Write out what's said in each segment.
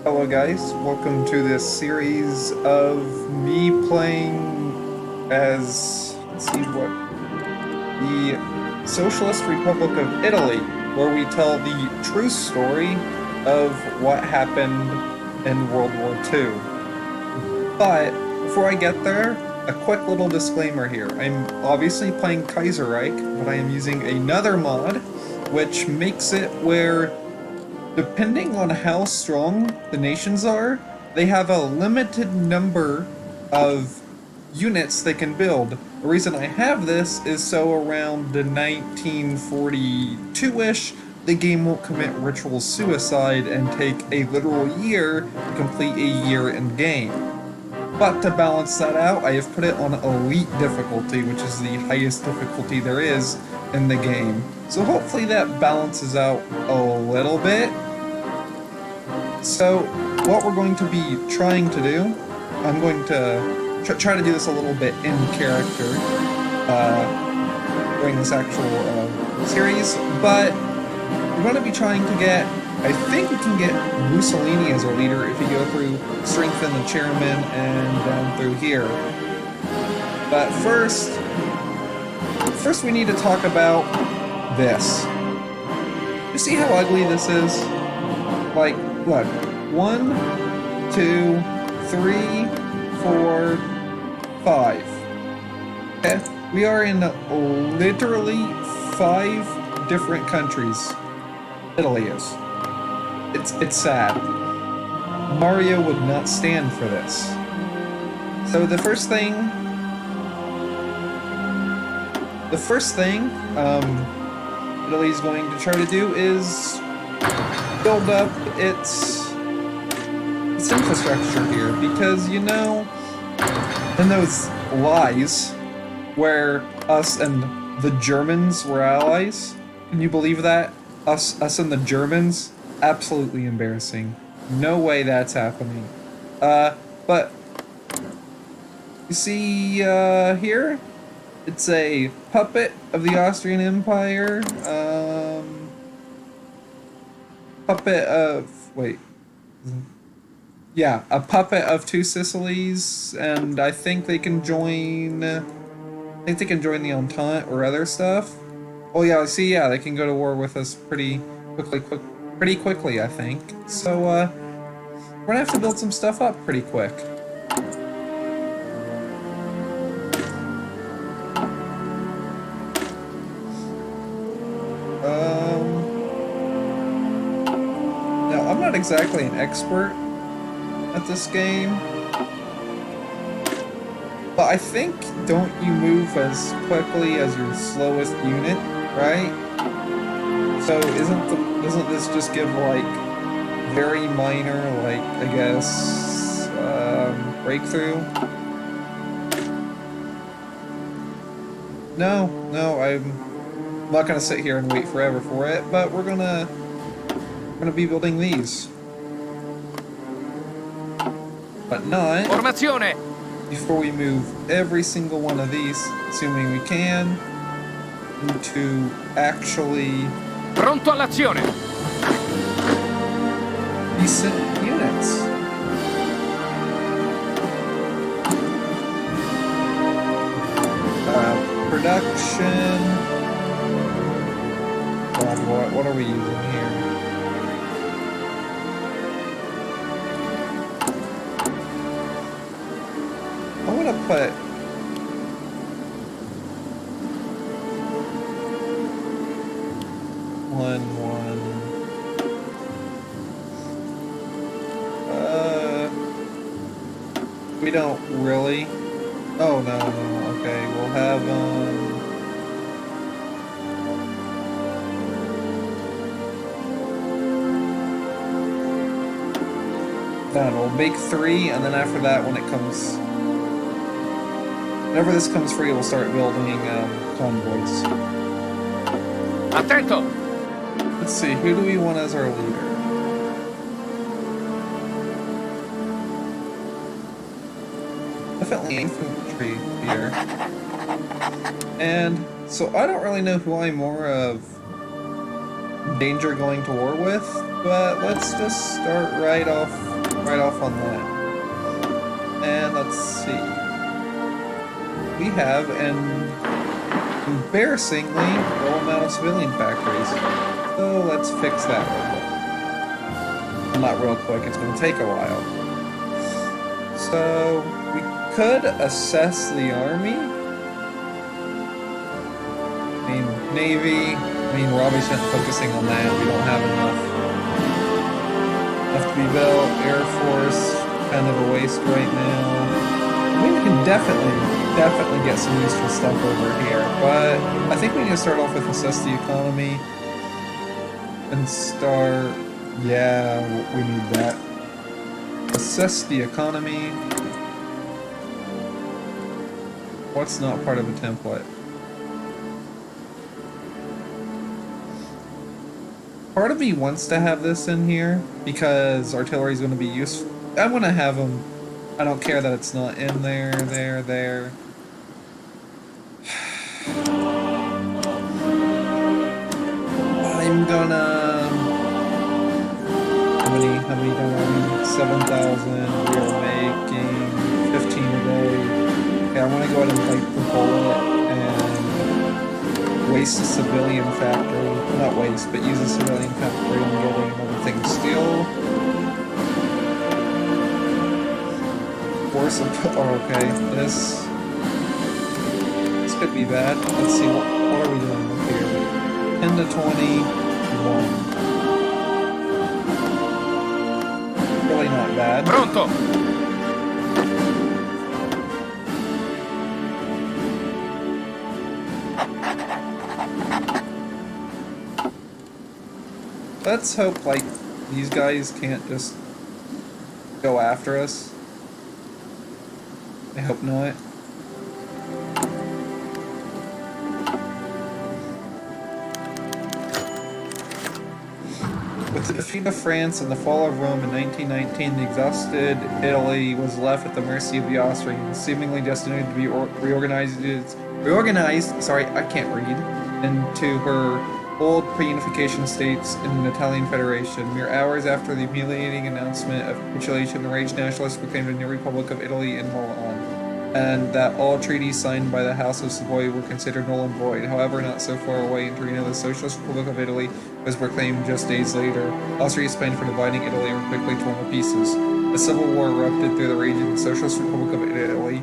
Hello guys, welcome to this series of me playing as, let's see what, the Socialist Republic of Italy, where we tell the true story of what happened in World War II. But before I get there, a quick little disclaimer here. I'm obviously playing Kaiserreich, but I am using another mod, which makes it where depending on how strong the nations are, they have a limited number of units they can build. The reason I have this is so around the 1942-ish, the game won't commit ritual suicide and take a literal year to complete a year in game. But to balance that out, I have put it on Elite difficulty, which is the highest difficulty there is in the game. So hopefully that balances out a little bit. So what we're going to be trying to do, I'm going to try to do this a little bit in character during this actual series, but we're going to be trying to get, I think we can get Mussolini as our leader if you go through strengthen the chairman and down through here. But first we need to talk about this. You see how ugly this is? Like, look, 1, 2, 3, 4, 5. Okay? We are in literally 5 different countries. Italy is. It's sad. Mario would not stand for this. So the first thing Italy's going to try to do is build up its infrastructure here, because in those lies where us and the Germans were allies, can you believe that? Us and the Germans? Absolutely embarrassing. No way that's happening. But you see here, it's a puppet of the Austrian Empire. Puppet of, wait. Yeah, a puppet of two Sicilies, and I think they can join, the Entente or other stuff. Oh yeah, see, yeah, they can go to war with us pretty quickly, I think. So, we're gonna have to build some stuff up pretty quick. Now, I'm not exactly an expert at this game, but I think don't you move as quickly as your slowest unit, right? So doesn't this just give like very minor, like, I guess, breakthrough? No, I'm not gonna sit here and wait forever for it, but we're gonna be building these. But not Formazione! before we move every single one of these, assuming we can, into actually Pronto all'azione! decent units. Production. God, what are we using here? I'm gonna put one. We don't really. Oh no. Okay, we'll have we'll make 3, and then after that, whenever this comes free, we'll start building convoys. Attento! Let's see, who do we want as our leader? Definitely infantry here. And so I don't really know who I'm more of danger going to war with, but let's just start right off on that. And let's see. We have an embarrassingly low amount of civilian factories. So let's fix that real quick. Not real quick, it's going to take a while. So we could assess the army. I mean, Navy. I mean, we're obviously not focusing on that. We don't have enough to be built. Air Force, kind of a waste right now. I mean, we can definitely get some useful stuff over here, but I think we need to start off with assess the economy and start. Yeah, we need that. Assess the economy. What's not part of a template? Part of me wants to have this in here because artillery is going to be useful. I want to have them. I don't care that it's not in there. I'm gonna. How many dollars? 7,000. We are making 15 a day. Okay, I want to go ahead and bite the bullet and waste a civilian factory. Not waste, but use a civilian factory and getting another thing steel. Force of. Oh, okay. This could be bad. Let's see. What are we doing here? 10 to 21. Really not bad. Pronto. Let's hope, like, these guys can't just go after us. I hope not. With the defeat of France and the fall of Rome in 1919, the exhausted Italy was left at the mercy of the Austrians, seemingly destined to be reorganized, sorry, I can't read, into her old pre-unification states in an Italian federation. Mere hours after the humiliating announcement of capitulation, enraged nationalists proclaimed a new Republic of Italy in Milan, and that all treaties signed by the House of Savoy were considered null and void. However, not so far away in Torino, the Socialist Republic of Italy was proclaimed just days later. Austria's plan for dividing Italy were quickly torn to pieces. A civil war erupted through the region. The Socialist Republic of Italy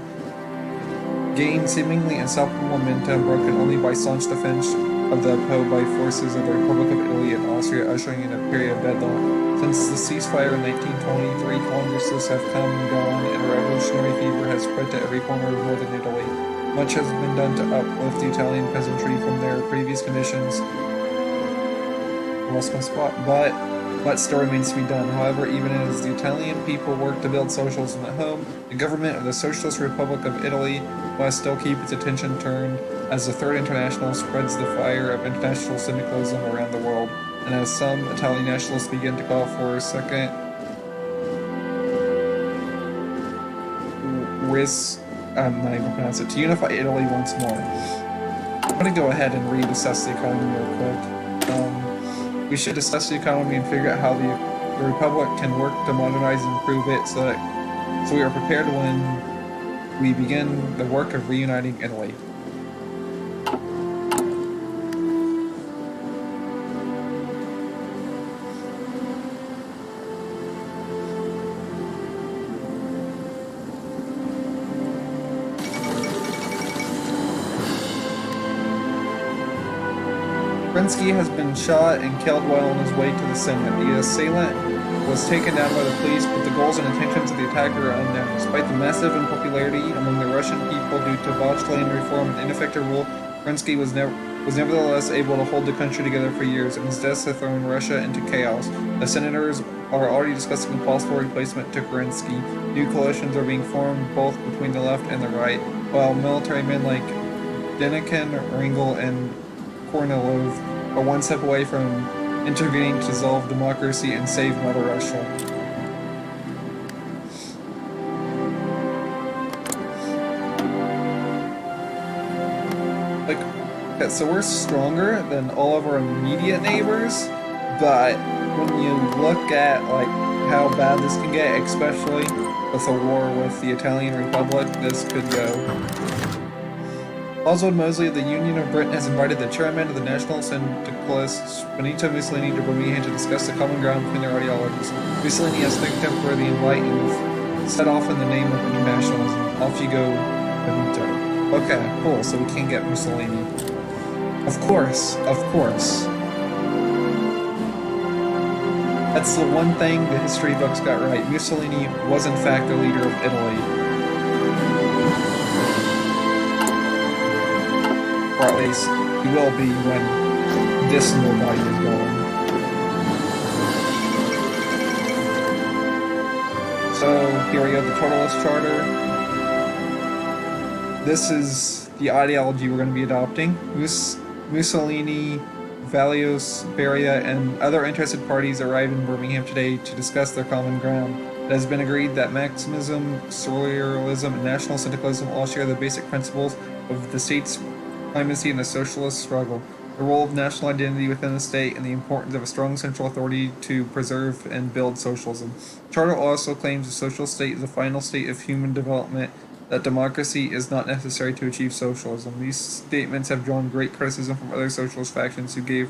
gained seemingly unstoppable momentum, broken only by staunch defense of the Po by forces of the Republic of Italy and Austria, ushering in a period of deadlock. Since the ceasefire in 1923, Congresses have come and gone, and a revolutionary fever has spread to every corner of northern Italy. Much has been done to uplift the Italian peasantry from their previous conditions. I lost my spot, but much still remains to be done. However, even as the Italian people work to build socialism at home, the government of the Socialist Republic of Italy must still keep its attention turned as the Third International spreads the fire of international syndicalism around the world, and as some Italian nationalists begin to call for a second I'm not even gonna pronounce it, to unify Italy once more. I'm gonna go ahead and reassess the economy real quick. We should assess the economy and figure out how the Republic can work to modernize and improve it so we are prepared when we begin the work of reuniting Italy. Kerensky has been shot and killed while on his way to the Senate. The assailant was taken down by the police, but the goals and intentions of the attacker are unknown. Despite the massive unpopularity among the Russian people due to botched land reform and ineffective rule, Kerensky was nevertheless able to hold the country together for years, and his death has thrown Russia into chaos. The senators are already discussing a possible replacement to Kerensky. New coalitions are being formed both between the left and the right, while military men like Denikin, Ringel, and Kornilov are one step away from intervening to dissolve democracy and save Mother Russia. Like, Okay, so we're stronger than all of our immediate neighbors, but when you look at like how bad this can get, especially with a war with the Italian Republic, this could go. Oswald Mosley of the Union of Britain has invited the chairman of the National Syndicalists, Benito Mussolini, to Birmingham to discuss the common ground between their ideologies. Mussolini has thanked him for the invite and set off in the name of new nationalism. Off you go, Benito. Okay, cool, so we can't get Mussolini. Of course, of course. That's the one thing the history books got right. Mussolini was in fact the leader of Italy. Or at least he will be when this nobody is going. So here we go, the Totalist Charter. This is the ideology we're going to be adopting. Mussolini, Valios, Beria, and other interested parties arrived in Birmingham today to discuss their common ground. It has been agreed that Marxism, Surrealism, and National Syndicalism all share the basic principles of the state's primacy in the socialist struggle, the role of national identity within the state, and the importance of a strong central authority to preserve and build socialism. The Charter also claims the social state is the final state of human development, that democracy is not necessary to achieve socialism. These statements have drawn great criticism from other socialist factions who gave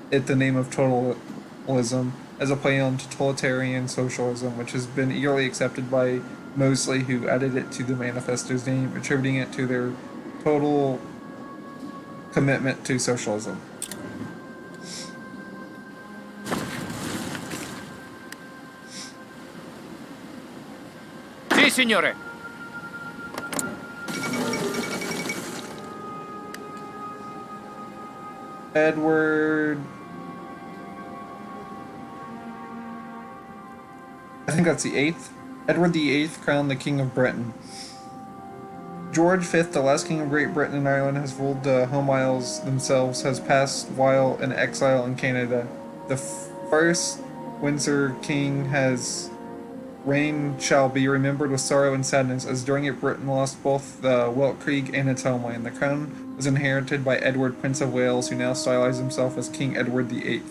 it the name of totalism as a play on totalitarian socialism, which has been eagerly accepted by Mosley, who added it to the manifesto's name, attributing it to their total commitment to socialism. Sì, signore. Edward... I think that's the 8th. Edward the 8th crowned the King of Britain. George V, the last King of Great Britain and Ireland, has ruled the home isles themselves, has passed while in exile in Canada. The first Windsor King has reign shall be remembered with sorrow and sadness, as during it Britain lost both the weltkrieg and its homeland. The crown was inherited by Edward, Prince of Wales, who now stylizes himself as King Edward VIII.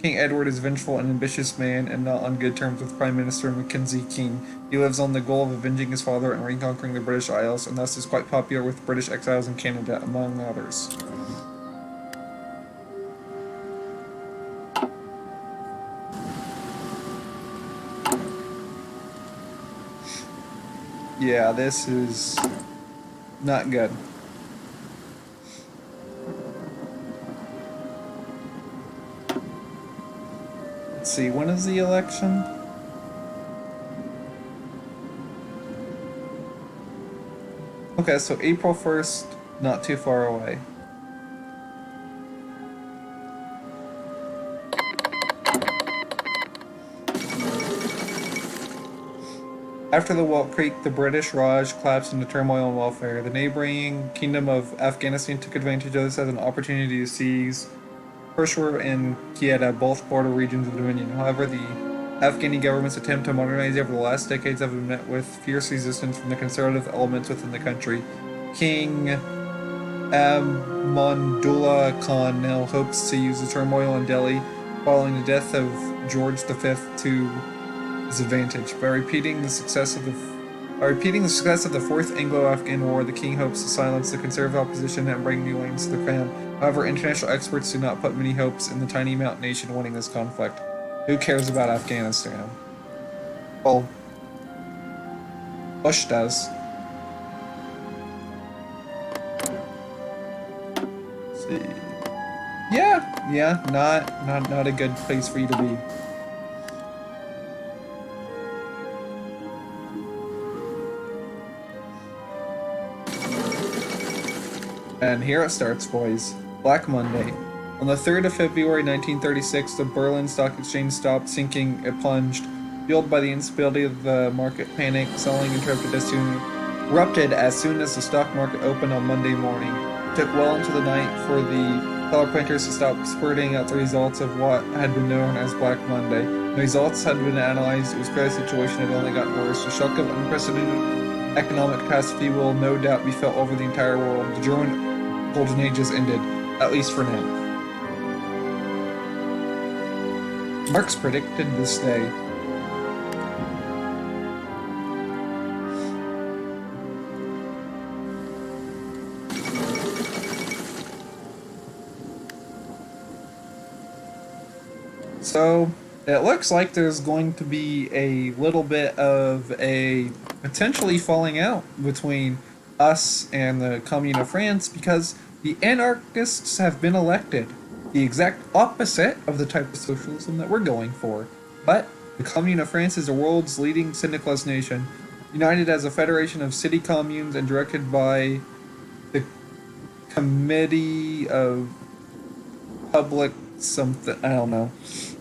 King Edward is a vengeful and ambitious man, and not on good terms with Prime Minister Mackenzie King. He lives on the goal of avenging his father and reconquering the British Isles, and thus is quite popular with British exiles in Canada, among others. Yeah, this is not good. Let's see, when is the election? Okay, so April 1st, not too far away. After the weltkrieg, the British Raj collapsed into turmoil and welfare. The neighboring kingdom of Afghanistan took advantage of this as an opportunity to seize Peshawar and Quetta, both border regions of the Dominion. However, the Afghani government's attempt to modernize over the last decades have been met with fierce resistance from the conservative elements within the country. King Amanullah Khan now hopes to use the turmoil in Delhi following the death of George V to his advantage. By repeating the success of the Fourth Anglo-Afghan War, the king hopes to silence the conservative opposition and bring new lands to the crown. However, international experts do not put many hopes in the tiny mountain nation winning this conflict. Who cares about Afghanistan? Well, Bush does. Let's see. Yeah, not a good place for you to be. And here it starts, boys. Black Monday. On the 3rd of February 1936, the Berlin Stock Exchange stopped sinking. It plunged. Fueled by the instability of the market panic, selling erupted as soon as the stock market opened on Monday morning. It took well into the night for the color printers to stop spurting out the results of what had been known as Black Monday. The results had been analyzed. It was clear the situation had only gotten worse. The shock of unprecedented economic catastrophe will no doubt be felt over the entire world. The golden age has ended, at least for now. Marx predicted this day. So, it looks like there's going to be a little bit of a potentially falling out between us and the Commune of France because the anarchists have been elected. The exact opposite of the type of socialism that we're going for. But the Commune of France is the world's leading syndicalist nation, united as a federation of city communes and directed by the Committee of Public something, I don't know.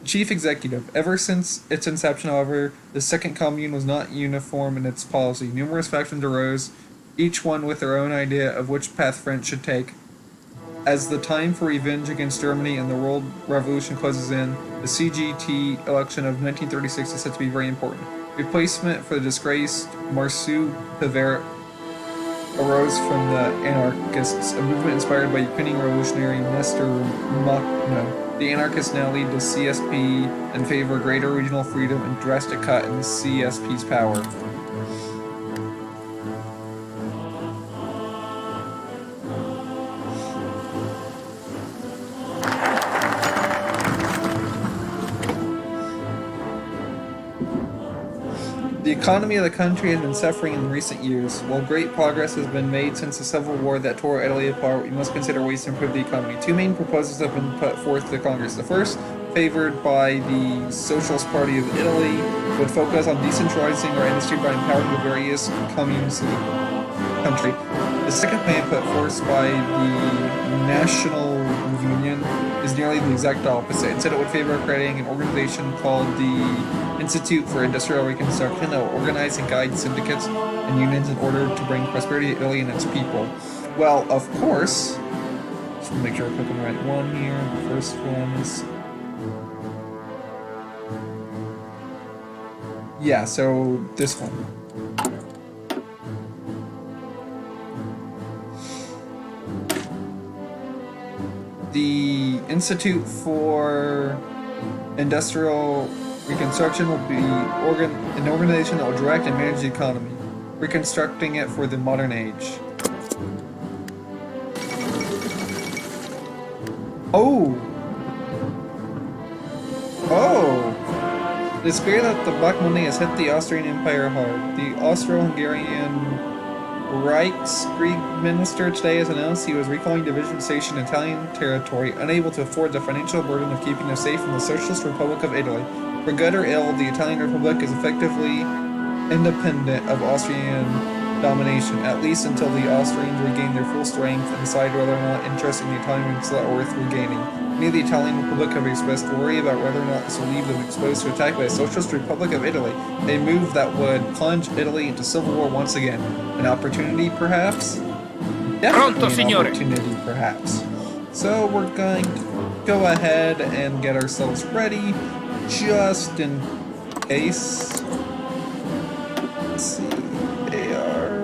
Chief Executive. Ever since its inception, however, the Second Commune was not uniform in its policy. Numerous factions arose, each one with their own idea of which path France should take. As the time for revenge against Germany and the World Revolution closes in, the CGT election of 1936 is said to be very important. Replacement for the disgraced Marceau Pivert arose from the anarchists, a movement inspired by Ukrainian revolutionary Nestor Makhno. The anarchists now lead the CSP and favor greater regional freedom and drastic cut in the CSP's power. The economy of the country has been suffering in recent years. While great progress has been made since the civil war that tore Italy apart, we must consider ways to improve the economy. Two main proposals have been put forth to Congress. The first, favored by the Socialist Party of Italy, would focus on decentralizing our industry by empowering the various communes of the country. The second plan put forth by the National Union is nearly the exact opposite. Instead, it would favor creating an organization called the Institute for Industrial Reconstruction that will organize and guide syndicates and unions in order to bring prosperity to Italy and its people. Well, of course, just make sure I click on the right one here. The first one is... yeah, so this one. The Institute for Industrial Reconstruction will be an organization that will direct and manage the economy, reconstructing it for the modern age. Oh! It is clear that the Black Monday has hit the Austrian Empire hard. The Austro-Hungarian Reichskrieg minister today has announced he was recalling division station in Italian territory, unable to afford the financial burden of keeping them safe from the Socialist Republic of Italy. For good or ill, the Italian Republic is effectively independent of Austrian domination, at least until the Austrians regain their full strength and decide whether or not interest in the Italian is worth regaining. Many of the Italian Republic have expressed worry about whether or not this will leave them exposed to attack by the Socialist Republic of Italy, a move that would plunge Italy into civil war once again. An opportunity, perhaps? Definitely an opportunity, perhaps. So we're going to go ahead and get ourselves ready, just in case. Let's see, they are...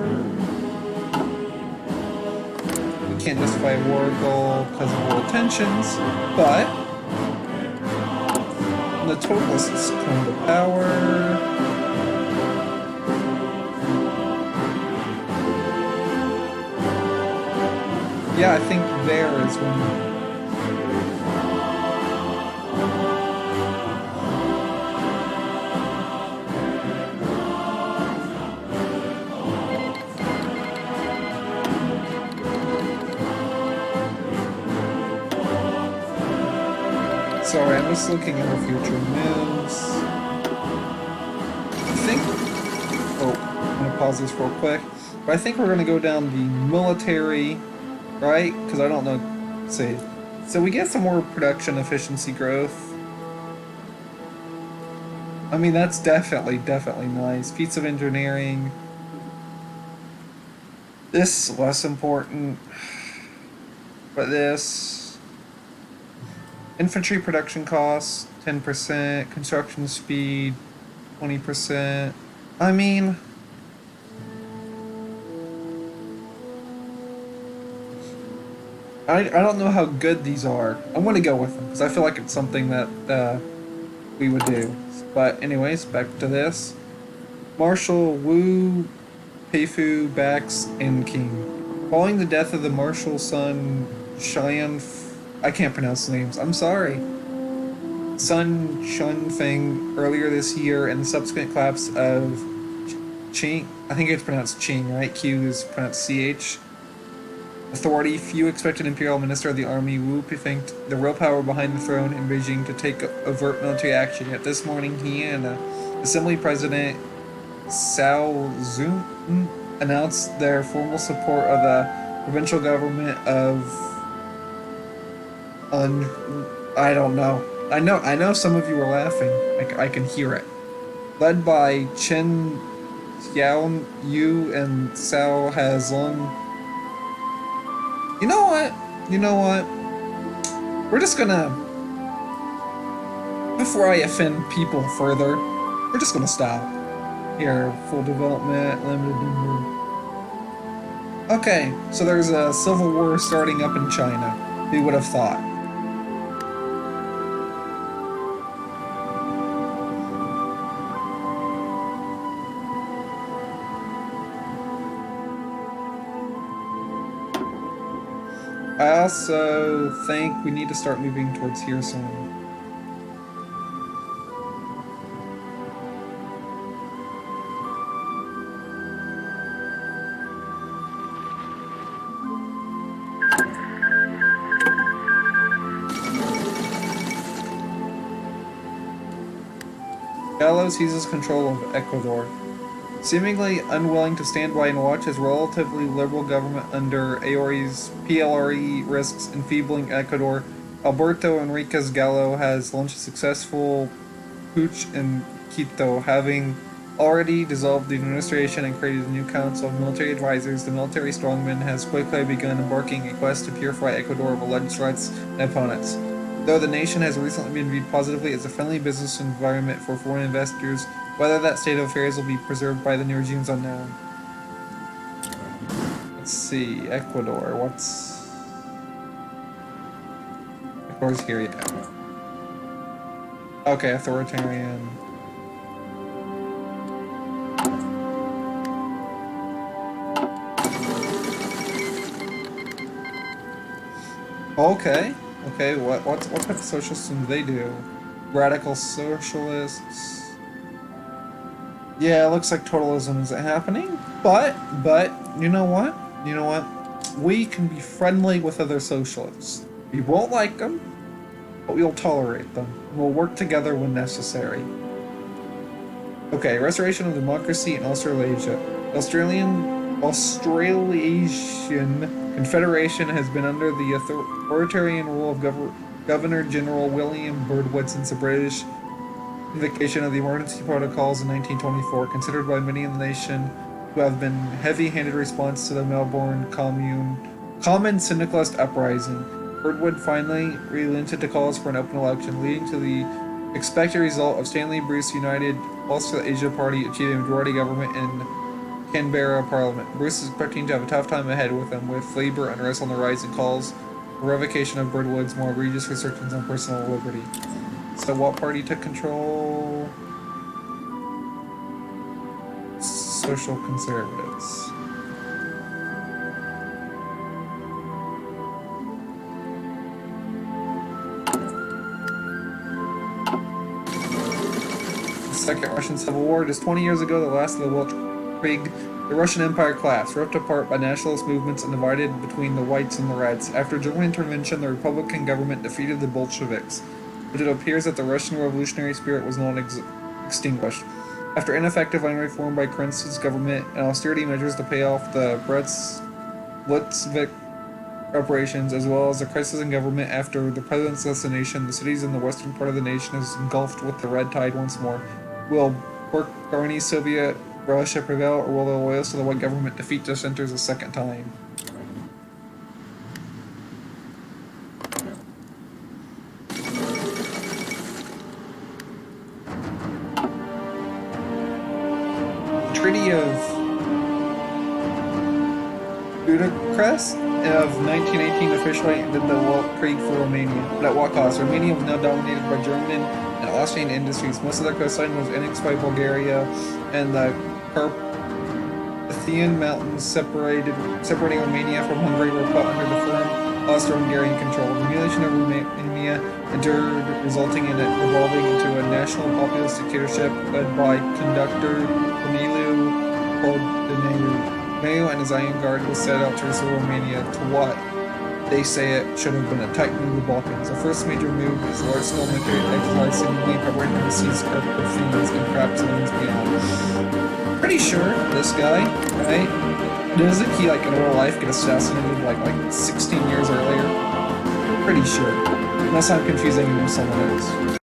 we can't justify a war goal because of world tensions, but the Totalists come to power. Yeah, I think there is one. Sorry, I'm just looking at our future moves. I think... oh, I'm going to pause this real quick. But I think we're going to go down the military, right? Because I don't know... let's see. So we get some more production efficiency growth. I mean, that's definitely nice. Feats of engineering. This is less important. But this... infantry production costs, 10%, construction speed, 20%. I mean... I don't know how good these are. I'm gonna go with them because I feel like it's something that we would do. But anyways, back to this. Marshal Wu Peifu backs and King. Following the death of the marshal's son, I can't pronounce names. I'm sorry. Sun Shunfeng earlier this year, and the subsequent collapse of Qing. I think it's pronounced Qing, right? Q is pronounced CH. Authority, few expected Imperial Minister of the Army Wu Peifu the real power behind the throne in Beijing to take overt military action. Yet this morning, he and Assembly President Cao Zun announced their formal support of the provincial government of I don't know. I know some of you are laughing. I can hear it. Led by Chen Xiao Yu and Cao has long. You know what? You know what? We're just gonna, before I offend people further, we're just gonna stop. Here, full development, limited number. Okay, so there's a civil war starting up in China. Who would have thought? I also think we need to start moving towards here soon. Gallo seizes control of Ecuador. Seemingly unwilling to stand by and watch his relatively liberal government under Aori's PLRE risks enfeebling Ecuador, Alberto Enriquez Gallo has launched a successful putsch in Quito, having already dissolved the administration and created a new council of military advisors. The military strongman has quickly begun embarking a quest to purify Ecuador of alleged threats and opponents. Though the nation has recently been viewed positively as a friendly business environment for foreign investors, whether that state of affairs will be preserved by the new regime is unknown. Let's see, Ecuador, what's... Ecuador's here, yeah. Okay, authoritarian. Okay, okay, what type of socialism do they do? Radical socialists... Yeah, it looks like totalism isn't happening, but, you know what? You know what? We can be friendly with other socialists. We won't like them, but we'll tolerate them. We'll work together when necessary. Okay, restoration of democracy in Australasia. Australasian Confederation has been under the authoritarian rule of Governor General William Birdwood since the British invocation of the emergency protocols in 1924, considered by many in the nation to have been heavy-handed response to the Melbourne Common Syndicalist uprising. Birdwood finally relented to calls for an open election, leading to the expected result of Stanley Bruce United Australasia Party achieving a majority government in Canberra Parliament. Bruce is expecting to have a tough time ahead with them, with Labour unrest on the rise and calls for revocation of Birdwood's more egregious restrictions on personal liberty. So what party took control? Social Conservatives. The Second Russian Civil War. Just 20 years ago, the last of the weltkrieg, the Russian Empire collapsed, ripped apart by nationalist movements and divided between the whites and the reds. After German intervention, the Republican government defeated the Bolsheviks, but it appears that the Russian revolutionary spirit was not extinguished. After ineffective land reform by Kerensky's government and austerity measures to pay off the Bolshevik reparations, as well as the crisis in government after the president's assassination, the cities in the western part of the nation is engulfed with the red tide once more. Will Burgundy, Soviet Russia prevail, or will the loyalists of the white government defeat dissenters a second time? Treaty of Budapest? of 1918 officially ended the weltkrieg for Romania. But at what cost? Romania was now dominated by German and Austrian industries. Most of their coastline was annexed by Bulgaria, and the Carpathian Mountains separating Romania from Hungary were put under the firm Austro-Hungarian control. The humiliation of Romania endured, resulting in it evolving into a national populist dictatorship led by conductor Corneliu Codineu. Mayo and his Iron Guard was set out to restore Romania to what they say it should have been a titan in the Balkans. The first major move is large-scale military exercise, seemingly covering the seas, Carpathians, and perhaps lands beyond. Pretty sure this guy, right? Doesn't he, like, in real life get assassinated like 16 years earlier? Pretty sure. Unless I'm confusing him with someone else.